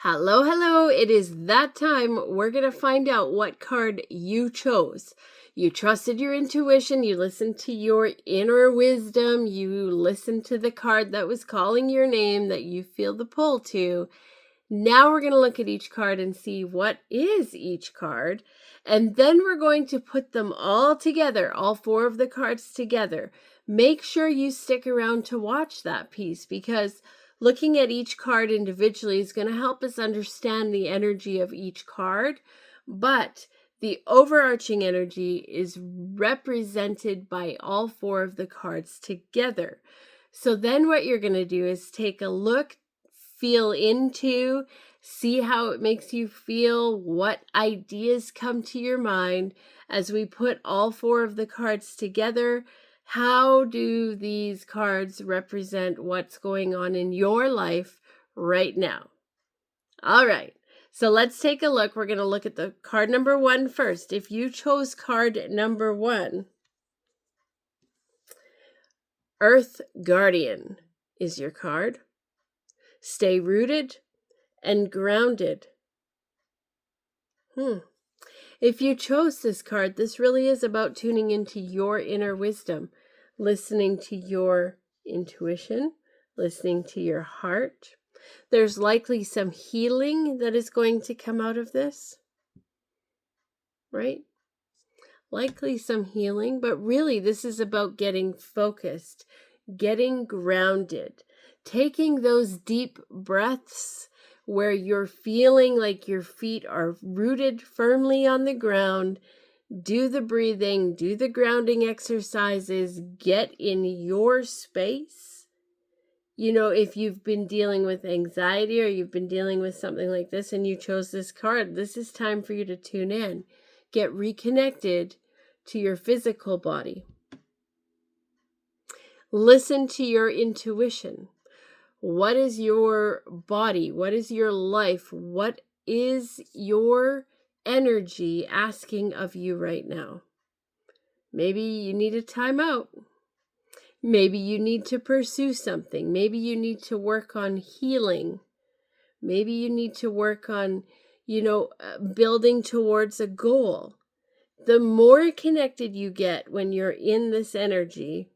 Hello, hello. It is that time. We're going to find out what card you chose. You trusted your intuition. You listened to your inner wisdom. You listened to the card that was calling your name that you feel the pull to. Now we're going to look at each card and see what is each card. And then we're going to put them all together, all four of the cards together. Make sure you stick around to watch that piece, because looking at each card individually is going to help us understand the energy of each card. But the overarching energy is represented by all four of the cards together. So then what you're going to do is take a look, feel into, see how it makes you feel, what ideas come to your mind as we put all four of the cards together. How do these cards represent what's going on in your life right now? All right, so let's take a look. We're going to look at the card number 1 first. If you chose card number 1, Earth Guardian is your card. Stay rooted and grounded. If you chose this card, this really is about tuning into your inner wisdom, listening to your intuition, listening to your heart. There's likely some healing that is going to come out of this, right? Likely some healing, but really this is about getting focused, getting grounded, taking those deep breaths where you're feeling like your feet are rooted firmly on the ground. Do the breathing, do the grounding exercises, get in your space. You know, if you've been dealing with anxiety or you've been dealing with something like this and you chose this card, this is time for you to tune in. Get reconnected to your physical body. Listen to your intuition. What is your body? What is your life? What is your energy asking of you right now? Maybe you need a timeout. Maybe you need to pursue something. Maybe you need to work on healing. Maybe you need to work on, building towards a goal. The more connected you get when you're in this energy,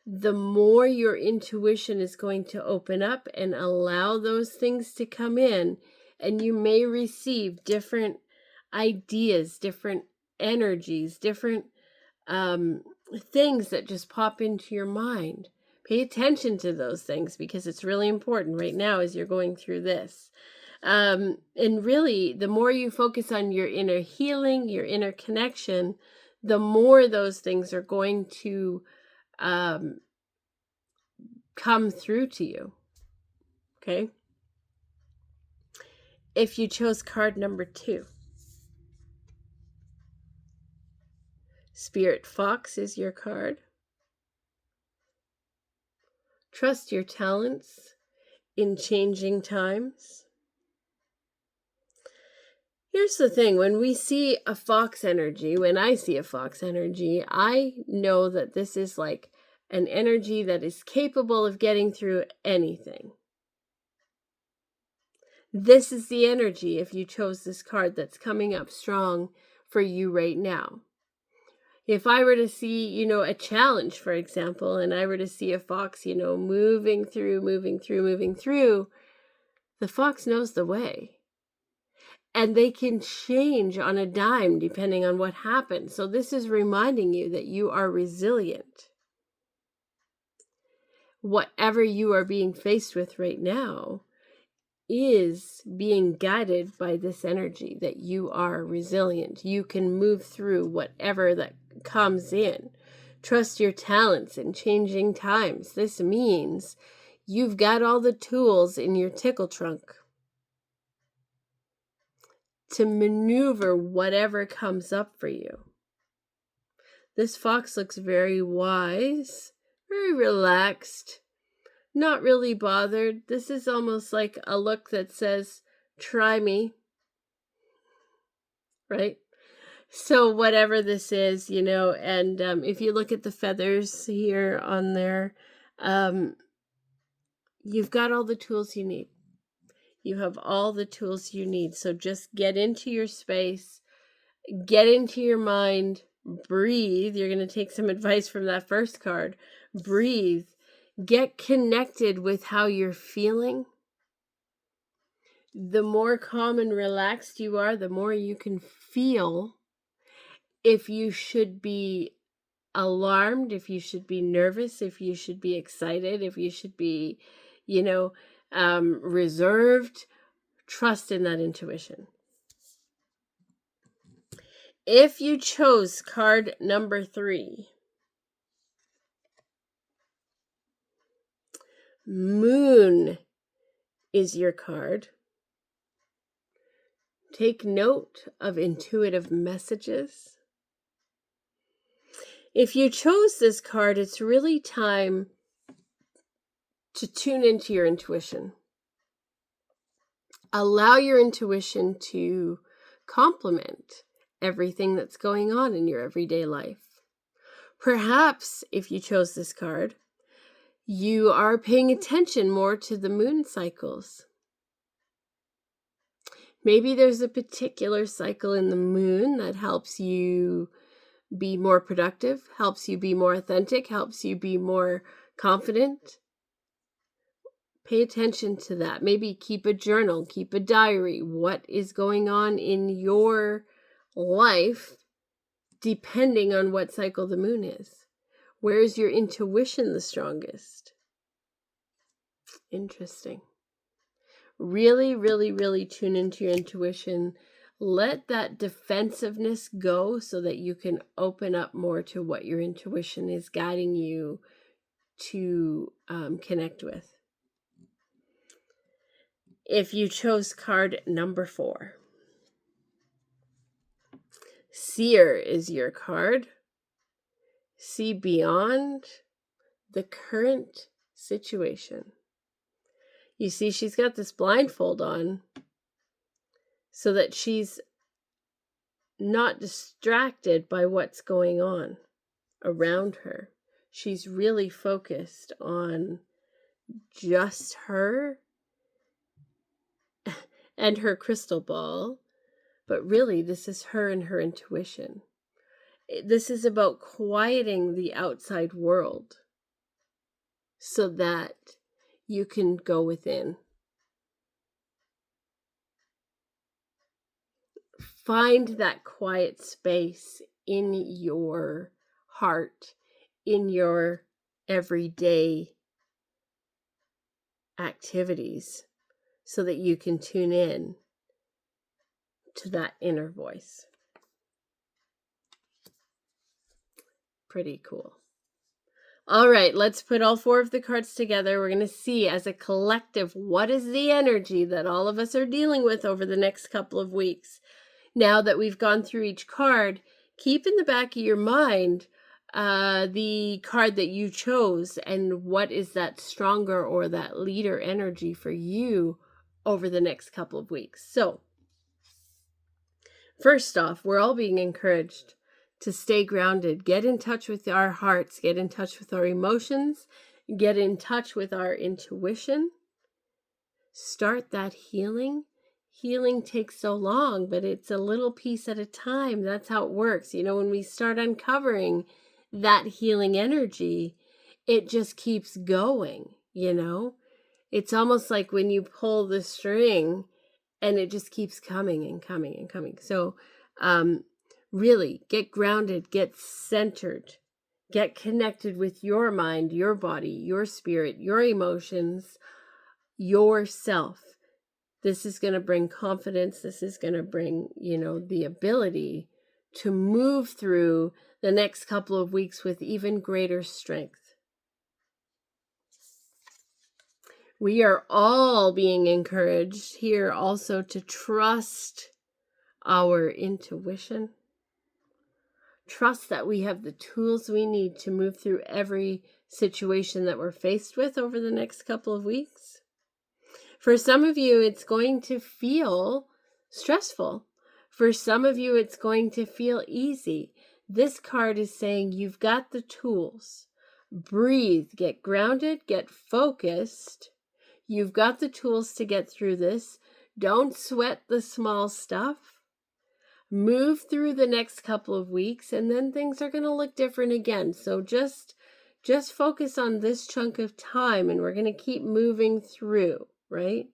the more your intuition is going to open up and allow those things to come in, and you may receive different ideas, different energies, different things that just pop into your mind. Pay attention to those things, because it's really important right now as you're going through this. And really, the more you focus on your inner healing, your inner connection, the more those things are going to come through to you. Okay? If you chose card number 2, Spirit Fox is your card. Trust your talents in changing times. Here's the thing, when we see a fox energy, when I see a fox energy, I know that this is like an energy that is capable of getting through anything. This is the energy, if you chose this card, that's coming up strong for you right now. If I were to see, a challenge, for example, and I were to see a fox, moving through, the fox knows the way. And they can change on a dime depending on what happens. So this is reminding you that you are resilient. Whatever you are being faced with right now is being guided by this energy, that you are resilient. You can move through whatever that comes in. Trust your talents in changing times. This means you've got all the tools in your tickle trunk to maneuver whatever comes up for you. This fox looks very wise, very relaxed, not really bothered. This is almost like a look that says, try me, right? So whatever this is, and if you look at the feathers here on there, you've got all the tools you need. You have all the tools you need. So just get into your space, get into your mind, breathe. You're going to take some advice from that first card. Breathe. Get connected with how you're feeling. The more calm and relaxed you are, the more you can feel if you should be alarmed, if you should be nervous, if you should be excited, if you should be, reserved. Trust in that intuition. If you chose card number 3, Moon is your card. Take note of intuitive messages. If you chose this card, it's really time to tune into your intuition. Allow your intuition to complement everything that's going on in your everyday life. Perhaps if you chose this card, you are paying attention more to the moon cycles. Maybe there's a particular cycle in the moon that helps you be more productive, helps you be more authentic, helps you be more confident. Pay attention to that. Maybe keep a journal, keep a diary. What is going on in your life depending on what cycle the moon is? Where is your intuition the strongest? Interesting. Really, really, really tune into your intuition. Let that defensiveness go so that you can open up more to what your intuition is guiding you to connect with. If you chose card number 4, Seer is your card. See beyond the current situation. You see, she's got this blindfold on so that she's not distracted by what's going on around her. She's really focused on just her and her crystal ball, but really this is her and her intuition. This is about quieting the outside world so that you can go within. Find that quiet space in your heart, in your everyday activities, so that you can tune in to that inner voice. Pretty cool. All right, let's put all 4 of the cards together. We're going to see as a collective, what is the energy that all of us are dealing with over the next couple of weeks. Now that we've gone through each card, keep in the back of your mind the card that you chose and what is that stronger or that leader energy for you over the next couple of weeks. So, first off, we're all being encouraged to stay grounded, get in touch with our hearts, get in touch with our emotions, get in touch with our intuition. Start that healing. Healing takes so long, but it's a little piece at a time. That's how it works. When we start uncovering that healing energy, it just keeps going, It's almost like when you pull the string and it just keeps coming and coming and coming. So, really get grounded, get centered, get connected with your mind, your body, your spirit, your emotions, yourself. This is going to bring confidence. This is going to bring, the ability to move through the next couple of weeks with even greater strength. We are all being encouraged here also to trust our intuition. Trust that we have the tools we need to move through every situation that we're faced with over the next couple of weeks. For some of you, it's going to feel stressful. For some of you, it's going to feel easy. This card is saying you've got the tools. Breathe, get grounded, get focused. You've got the tools to get through this. Don't sweat the small stuff. Move through the next couple of weeks, and then things are going to look different again. So just focus on this chunk of time, and we're going to keep moving through, right?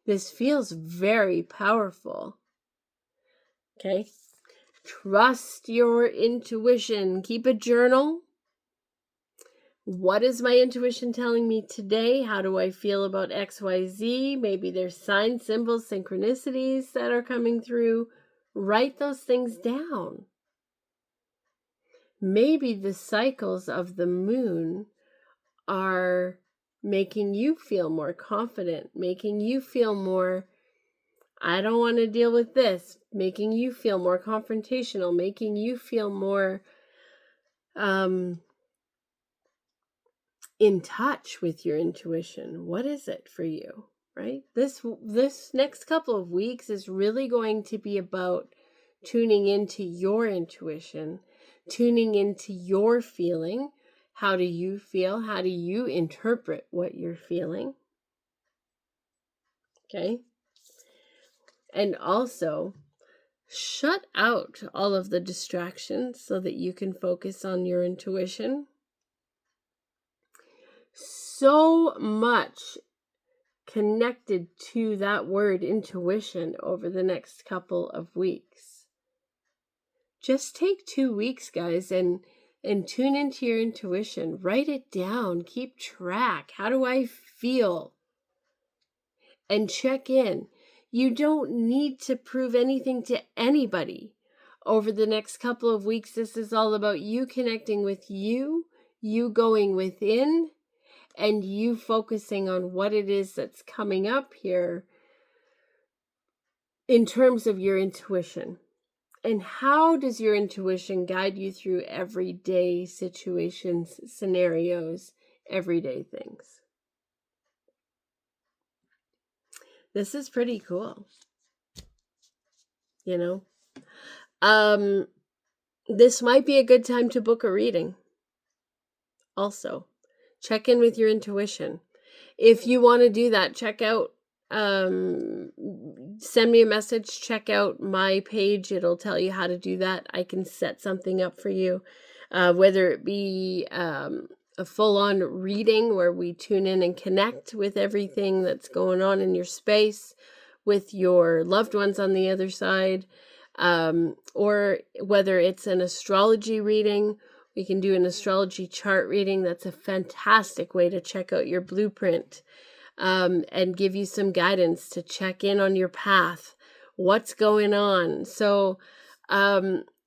This feels very powerful. Okay. Trust your intuition. Keep a journal. What is my intuition telling me today? How do I feel about XYZ? Maybe there's signs, symbols, synchronicities that are coming through. Write those things down. Maybe the cycles of the moon are making you feel more confident, making you feel more, I don't want to deal with this, making you feel more confrontational, making you feel more in touch with your intuition. What is it for you, right? This next couple of weeks is really going to be about tuning into your intuition, tuning into your feeling. How do you feel? How do you interpret what you're feeling? Okay. And also, shut out all of the distractions so that you can focus on your intuition. So much connected to that word intuition over the next couple of weeks. Just take 2 weeks, guys, and tune into your intuition. Write it down. Keep track. How do I feel? And check in. You don't need to prove anything to anybody. Over the next couple of weeks, this is all about you connecting with you going within, and you focusing on what it is that's coming up here in terms of your intuition. And how does your intuition guide you through everyday situations, scenarios, everyday things? This is pretty cool. You know? This might be a good time to book a reading. Also, check in with your intuition. If you want to do that, check out, send me a message, check out my page. It'll tell you how to do that. I can set something up for you, whether it be a full-on reading where we tune in and connect with everything that's going on in your space with your loved ones on the other side, or whether it's an astrology reading. We can do an astrology chart reading. That's a fantastic way to check out your blueprint, and give you some guidance to check in on your path. What's going on? So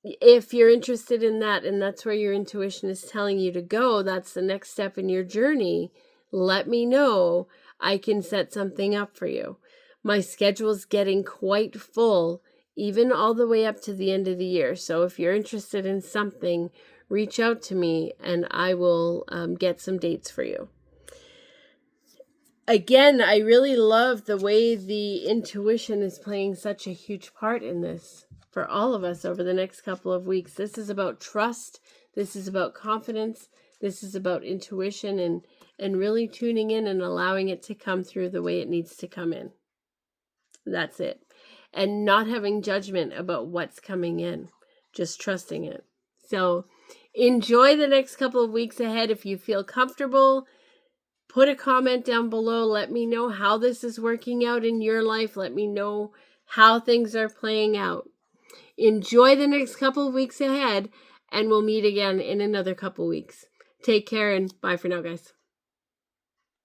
if you're interested in that, and that's where your intuition is telling you to go, that's the next step in your journey, let me know. I can set something up for you. My schedule's getting quite full, even all the way up to the end of the year. So if you're interested in something, reach out to me and I will get some dates for you. Again, I really love the way the intuition is playing such a huge part in this for all of us over the next couple of weeks. This is about trust. This is about confidence. This is about intuition and really tuning in and allowing it to come through the way it needs to come in. That's it. And not having judgment about what's coming in, just trusting it. So enjoy the next couple of weeks ahead. If you feel comfortable, put a comment down below. Let me know how this is working out in your life. Let me know how things are playing out. Enjoy the next couple of weeks ahead, and we'll meet again in another couple weeks. Take care and bye for now, guys.